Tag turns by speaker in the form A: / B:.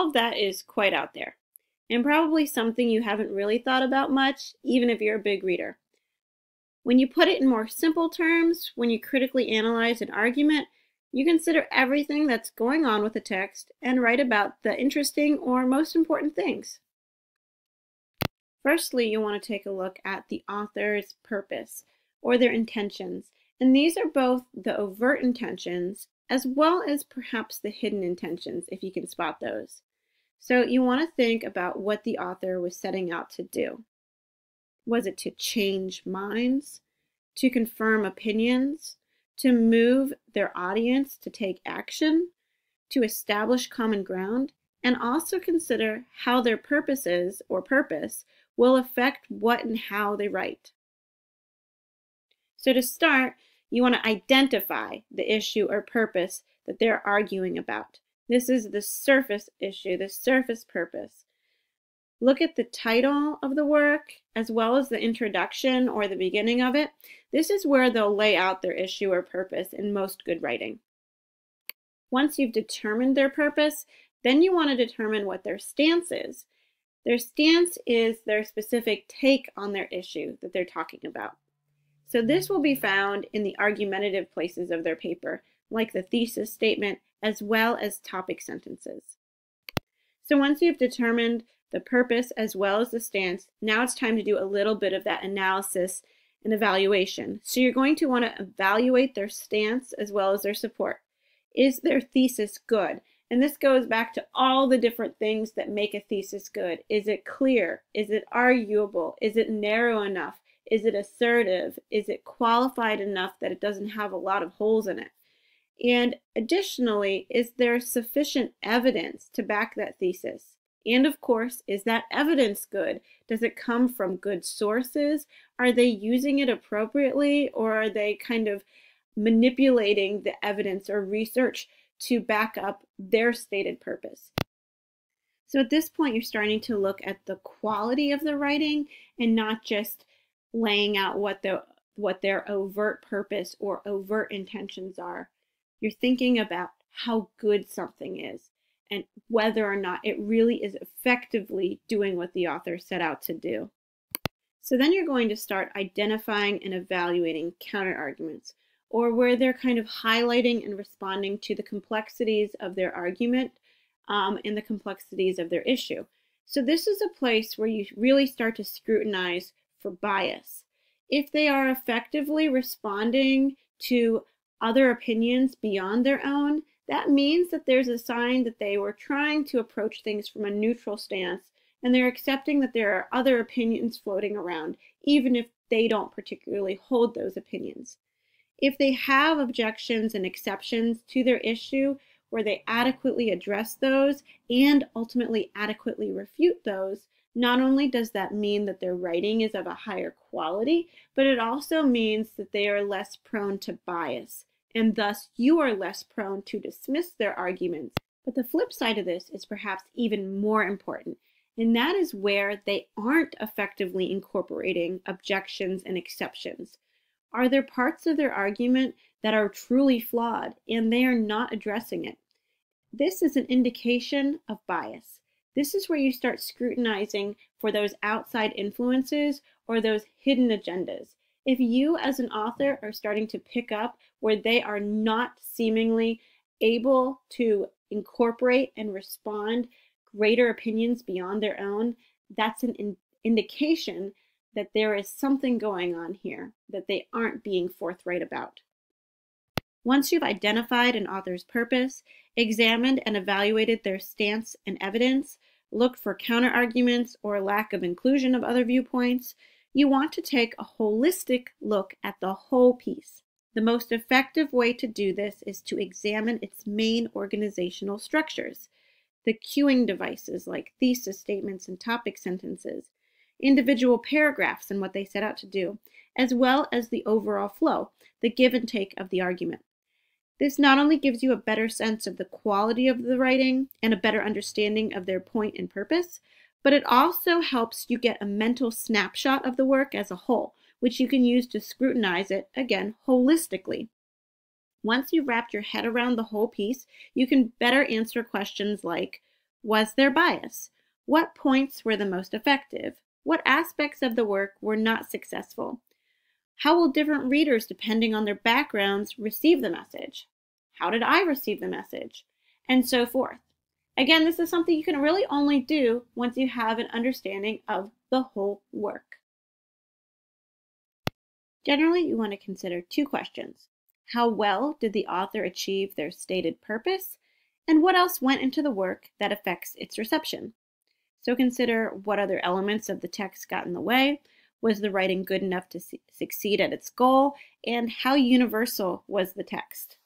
A: all of that is quite out there, and probably something you haven't really thought about much, even if you're a big reader. When you put it in more simple terms, when you critically analyze an argument, you consider everything that's going on with the text and write about the interesting or most important things. Firstly, you want to take a look at the author's purpose or their intentions, and these are both the overt intentions as well as perhaps the hidden intentions, if you can spot those. So you want to think about what the author was setting out to do. Was it to change minds, to confirm opinions, to move their audience to take action, to establish common ground, and also consider how their purposes or purpose will affect what and how they write? So to start, you want to identify the issue or purpose that they're arguing about. This is the surface issue, the surface purpose. Look at the title of the work as well as the introduction or the beginning of it. This is where they'll lay out their issue or purpose in most good writing. Once you've determined their purpose, then you want to determine what their stance is. Their stance is their specific take on their issue that they're talking about. So this will be found in the argumentative places of their paper, like the thesis statement, as well as topic sentences. So once you've determined the purpose as well as the stance, now it's time to do a little bit of that analysis and evaluation. So you're going to want to evaluate their stance as well as their support. Is their thesis good? And this goes back to all the different things that make a thesis good. Is it clear? Is it arguable? Is it narrow enough? Is it assertive? Is it qualified enough that it doesn't have a lot of holes in it? And additionally, is there sufficient evidence to back that thesis? And of course, is that evidence good? Does it come from good sources? Are they using it appropriately, or are they kind of manipulating the evidence or research to back up their stated purpose? So at this point, you're starting to look at the quality of the writing and not just laying out what their overt purpose or overt intentions are. You're thinking about how good something is and whether or not it really is effectively doing what the author set out to do. So then you're going to start identifying and evaluating counterarguments, or where they're kind of highlighting and responding to the complexities of their argument and the complexities of their issue. So this is a place where you really start to scrutinize for bias. If they are effectively responding to other opinions beyond their own, that means that there's a sign that they were trying to approach things from a neutral stance, and they're accepting that there are other opinions floating around, even if they don't particularly hold those opinions. If they have objections and exceptions to their issue, where they adequately address those and ultimately adequately refute those, not only does that mean that their writing is of a higher quality, but it also means that they are less prone to bias, and thus you are less prone to dismiss their arguments. But the flip side of this is perhaps even more important, and that is where they aren't effectively incorporating objections and exceptions. Are there parts of their argument that are truly flawed and they are not addressing it? This is an indication of bias. This is where you start scrutinizing for those outside influences or those hidden agendas. If you as an author are starting to pick up where they are not seemingly able to incorporate and respond greater opinions beyond their own, that's an indication that there is something going on here that they aren't being forthright about. Once you've identified an author's purpose, examined and evaluated their stance and evidence, looked for counterarguments or lack of inclusion of other viewpoints, you want to take a holistic look at the whole piece. The most effective way to do this is to examine its main organizational structures, the cueing devices like thesis statements and topic sentences, individual paragraphs and what they set out to do, as well as the overall flow, the give and take of the argument. This not only gives you a better sense of the quality of the writing and a better understanding of their point and purpose, but it also helps you get a mental snapshot of the work as a whole, which you can use to scrutinize it, again, holistically. Once you've wrapped your head around the whole piece, you can better answer questions like, Was there bias? What points were the most effective? What aspects of the work were not successful? How will different readers, depending on their backgrounds, receive the message? How did I receive the message? And so forth. Again, this is something you can really only do once you have an understanding of the whole work. Generally, you want to consider two questions. How well did the author achieve their stated purpose? And what else went into the work that affects its reception? So consider what other elements of the text got in the way. Was the writing good enough to succeed at its goal? And how universal was the text?